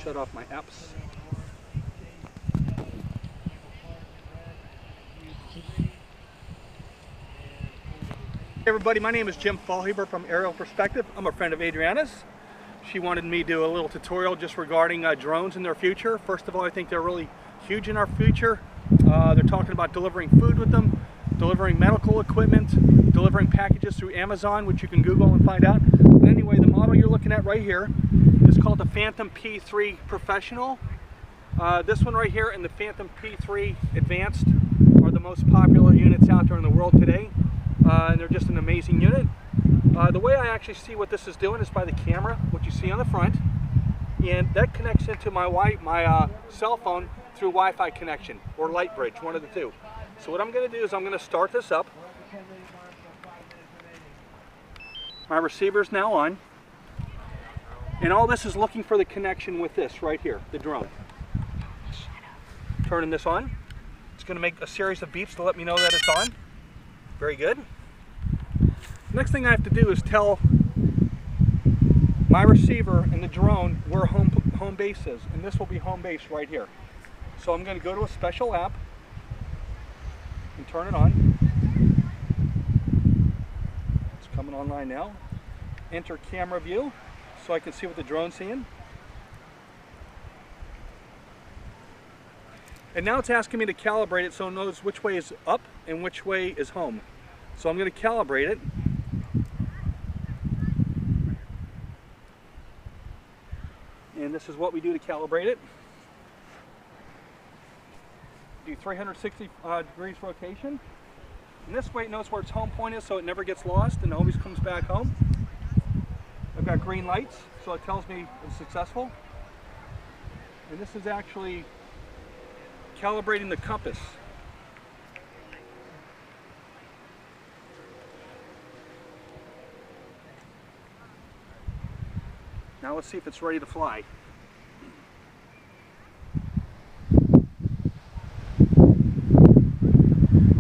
shut off my apps. Hey everybody, my name is Jim Faulhaber from Aerial Perspective. I'm a friend of Adriana's. She wanted me to do a little tutorial just regarding drones in their future. First of all, I think they're really huge in our future. They're talking about delivering food with them, delivering medical equipment, delivering packages through Amazon, which you can Google and find out. But anyway, the model you're looking at right here is called the Phantom P3 Professional. This one right here and the Phantom P3 Advanced are the most popular units out there in the world today. And they're just an amazing unit. The way I actually see what this is doing is by the camera, what you see on the front, and that connects into my cell phone through Wi-Fi connection or light bridge, one of the two. So what I'm going to do is I'm going to start this up. My receiver's now on, and all this is looking for the connection with this right here, the drone. Turning this on. It's going to make a series of beeps to let me know that it's on. Very good. Next thing I have to do is tell my receiver and the drone where home base is, and this will be home base right here. So I'm going to go to a special app and turn it on. It's coming online now. Enter camera view so I can see what the drone's seeing. And now it's asking me to calibrate it so it knows which way is up and which way is home. So I'm going to calibrate it. And this is what we do to calibrate it. Do 360 degrees rotation. And this way it knows where its home point is so it never gets lost and always comes back home. I've got green lights, so it tells me it's successful. And this is actually calibrating the compass. Now let's see if it's ready to fly.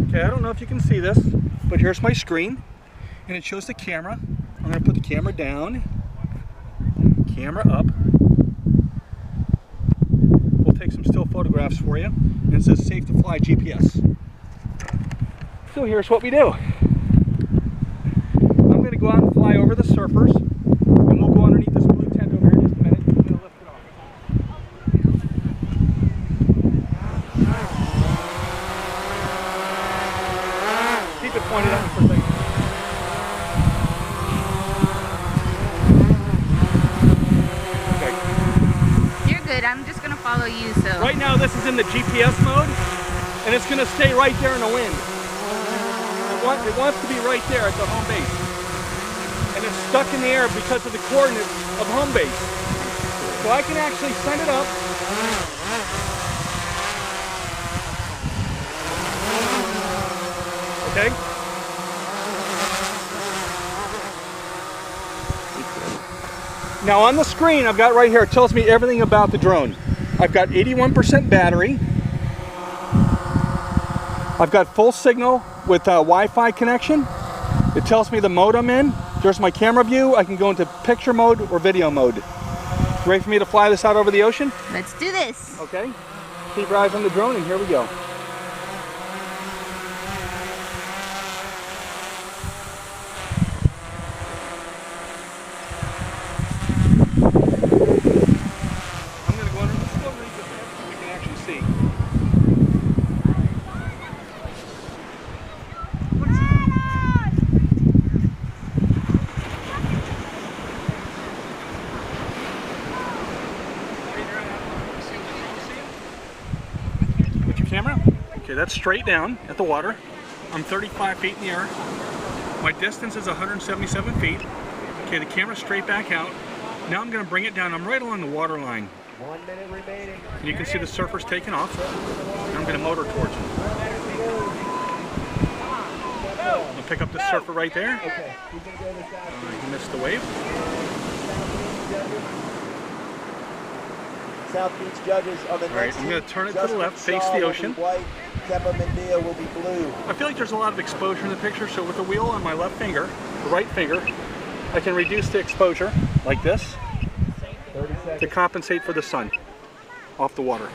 Okay, I don't know if you can see this, but here's my screen, and it shows the camera. I'm going to put the camera down, camera up. We'll take some still photographs for you, and it says safe to fly GPS. So here's what we do. I'm going to go out and fly over the surfers, and we'll go underneath this blue tent over here in just a minute. I'm going to lift it off. Keep it pointed at me for a second. Okay. You're good. I'm just going to follow you. So right now this is in the GPS mode, and it's going to stay right there in the wind. It wants to be right there at the home base. And it's stuck in the air because of the coordinates of home base. So I can actually send it up. Okay? Now on the screen I've got right here, it tells me everything about the drone. I've got 81% battery. I've got full signal with Wi-Fi connection. It tells me the mode I'm in. There's my camera view. I can go into picture mode or video mode. Ready for me to fly this out over the ocean? let's do this. Okay. Keep your eyes on the drone and here we go. I'm going to go under the still reef so we can actually see. Camera. Okay, that's straight down at the water. I'm 35 feet in the air. My distance is 177 feet. Okay, the camera's straight back out. Now I'm going to bring it down. I'm right along the water line. 1 minute remaining. And you can see the surfers taking off. And I'm going to motor towards them. I'll pick up the surfer right there. Okay, he's going to go this out. He missed the wave. South Beach judges on the next. All right, I'm going to turn it to the left, face the ocean. White, Kepa Mendia will be blue. I feel like there's a lot of exposure in the picture, so with the wheel on my left finger, the right finger, I can reduce the exposure like this. 30 to seconds. compensate for the sun off the water.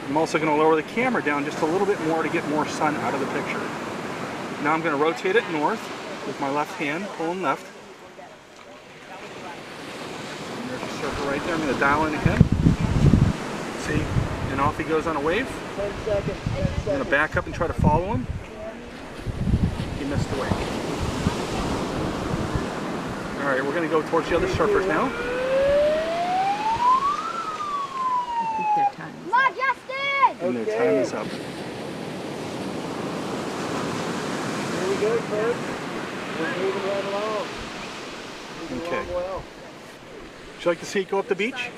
I'm also going to lower the camera down just a little bit more to get more sun out of the picture. Now I'm going to rotate it north with my left hand, pulling left. And there's a circle right there. I'm going to dial in him. See? And off he goes on a wave. 10 seconds. 10 seconds. I'm going to back up and try to follow him. He missed the wave. Alright, we're going to go towards the other surfers now. I think their time is Come on, Justin! And their time is up. Here we go, folks. We're moving right along. Moving Okay. along well. Would you like to see it go up the beach?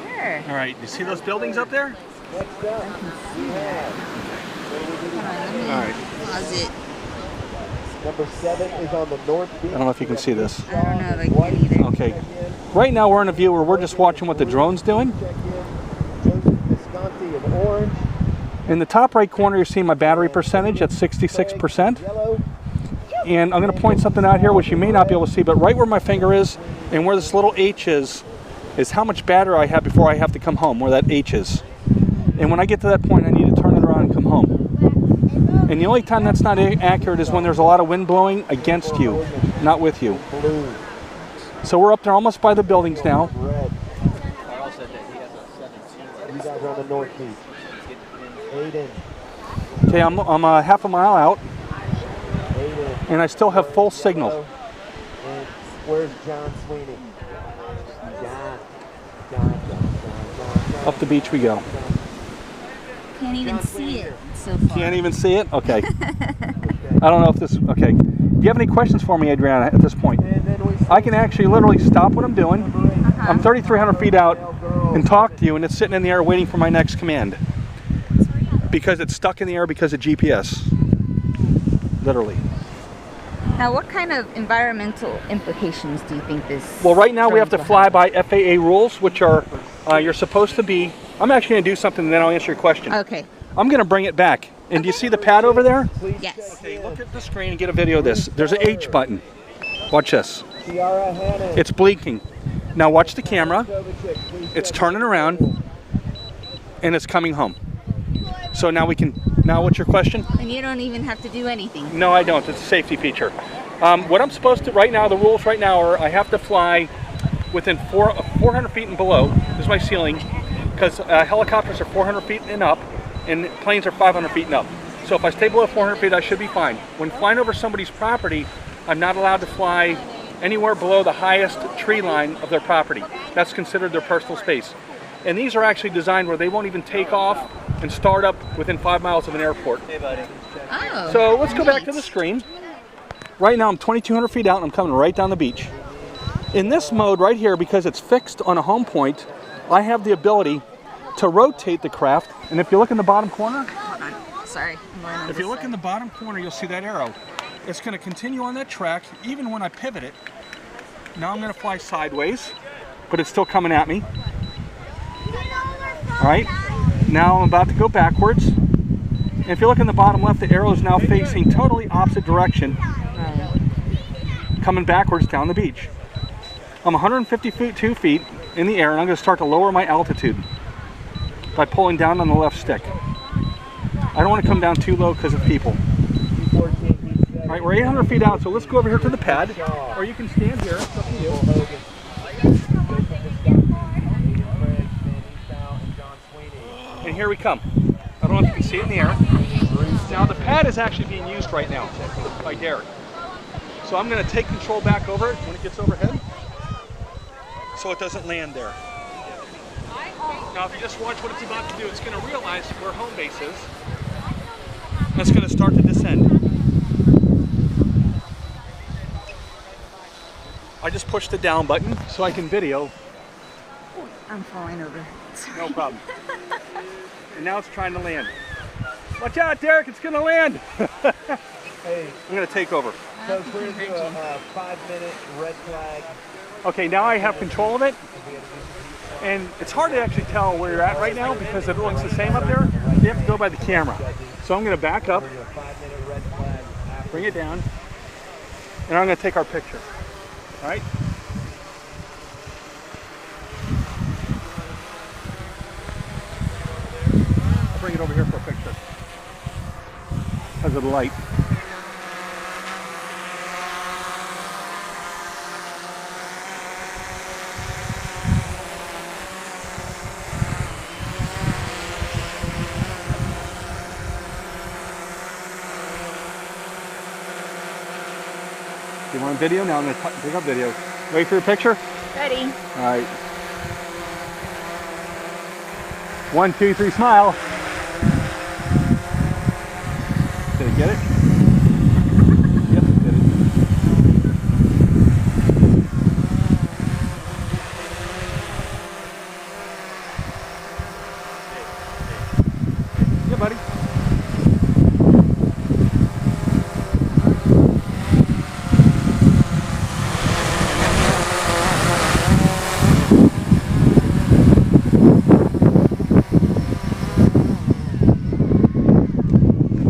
Sure. Alright, you see those buildings up there? Next up, we have. What do we do? Hold on, let me Alright. pause it. Number 7 is on the north beach. I don't know if you can see this. I don't know if I can either. Okay. Right now we're in a view where we're just watching what the drone's doing. Check in. Joseph Visconti of Orange. In the top right corner you're seeing my battery percentage at 66%. Yellow. And I'm going to point something out here which you may not be able to see, but right where my finger is and where this little H is how much battery I have before I have to come home, where that H is. And when I get to that point I need to turn it around and come home. And the only time that's not accurate is when there's a lot of wind blowing against you, not with you. Blue. So we're up there almost by the buildings now. Red. You guys are on the north beach. Aiden. Okay, I'm half a mile out Aiden. and I still have full signal. And where's John Sweeney? John. Up the beach we go. Can't even see it so far. Can't even see it? Okay. I don't know if this, okay. Do you have any questions for me, Adriana, at this point? And then we I can actually literally stop what I'm doing. Uh-huh. I'm 3,300 feet out and talk to you, and it's sitting in the air waiting for my next command. Because it's stuck in the air because of GPS. Literally. Now, what kind of environmental implications do you think this? Well, right now we have to drone will fly by FAA rules, which are, you're supposed to be, I'm actually going to do something and then I'll answer your question. Okay. I'm going to bring it back. And do you see the pad over there? Yes. Okay, look at the screen and get a video of this. There's an H button. Watch this. Ciara Hannon. It's blinking. Now watch the camera. It's turning around and it's coming home. So now we can, now what's your question? And you don't even have to do anything. No, I don't. It's a safety feature. What I'm supposed to, right now, the rules right now are I have to fly within 400 feet and below. This is my ceiling. Because helicopters are 400 feet and up and planes are 500 feet and up. So if I stay below 400 feet, I should be fine. When flying over somebody's property, I'm not allowed to fly anywhere below the highest tree line of their property. That's considered their personal space. And these are actually designed where they won't even take off and start up within 5 miles of an airport. Hey, buddy. Oh. So let's go back to the screen. Right now I'm 2,200 feet out and I'm coming right down the beach. In this mode right here, because it's fixed on a home point, I have the ability to rotate the craft. And if you look in the bottom corner, Hold on. Sorry. I'm going on if this you look side. in the bottom corner, you'll see that arrow. It's going to continue on that track even when I pivot it. Now I'm going to fly sideways, but it's still coming at me. All right, now I'm about to go backwards. And if you look in the bottom left, the arrow is now facing totally opposite direction, coming backwards down the beach. I'm 152 feet in the air, and I'm going to start to lower my altitude by pulling down on the left stick. I don't want to come down too low because of people. All right, we're 800 feet out, so let's go over here to the pad, or you can stand here. It's up to you. And here we come. I don't know if you can see it in the air. Now the pad is actually being used right now by Derek. So I'm going to take control back over it when it gets overhead, so it doesn't land there. Now if you just watch what it's about to do, it's going to realize where home base is. And it's going to start to descend. I just pushed the down button so I can video. I'm falling over. No problem. And now it's trying to land. Watch out, Derek, it's gonna land. Hey, I'm gonna take over. so we're into a 5-minute red flag. Okay, now I have control of it. And it's hard to actually tell where you're at right now because it looks the same up there. You have to go by the camera. So I'm gonna back up, We're doing a 5-minute red flag. bring it down, and I'm gonna take our picture. All right? bring it over here for a picture. Because of the light. You want video? Now I'm going to pick up video. Ready for your picture? Ready. All right. 1, 2, 3, smile. Did it get it? Yes, it did it. Yeah, buddy.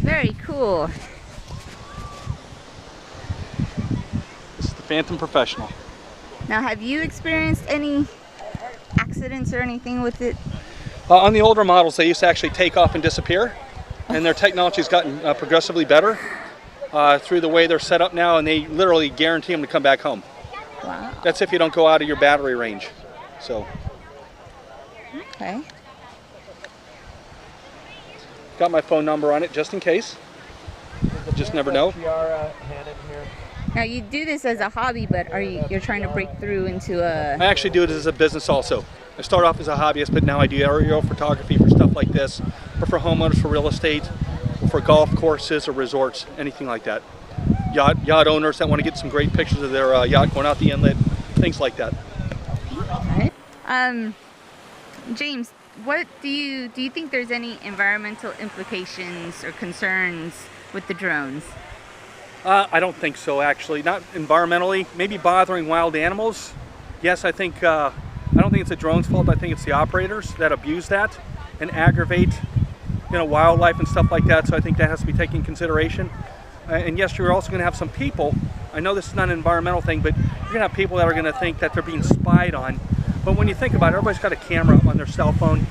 Very cool. This is the Phantom Professional. Now, have you experienced any accidents or anything with it? On the older models, they used to actually take off and disappear, and their technology's gotten progressively better through the way they're set up now, and they literally guarantee them to come back home. Wow. That's if you don't go out of your battery range. So, Okay. got my phone number on it just in case. Just never know. Tiara hand in here. Now, you do this as a hobby, but you're trying to break through into a... I actually do it as a business also. I started off as a hobbyist, but now I do aerial photography for stuff like this, or for homeowners, for real estate, or for golf courses or resorts, anything like that. Yacht owners that want to get some great pictures of their yacht going out the inlet, things like that. Okay. James, what do you think there's any environmental implications or concerns with the drones? I don't think so, actually. Not environmentally. Maybe bothering wild animals. Yes, I think. I don't think it's the drone's fault. I think it's the operators that abuse that and aggravate, wildlife and stuff like that. So I think that has to be taken into consideration. And yes, you're also going to have some people. I know this is not an environmental thing, but you're going to have people that are going to think that they're being spied on. But when you think about it, everybody's got a camera on their cell phone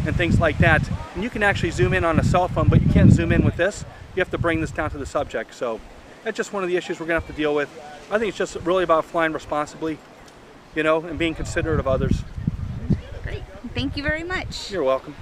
and things like that. And you can actually zoom in on a cell phone, but you can't zoom in with this. You have to bring this down to the subject. So that's just one of the issues we're going to have to deal with. I think it's just really about flying responsibly, and being considerate of others. Great. Thank you very much. You're welcome.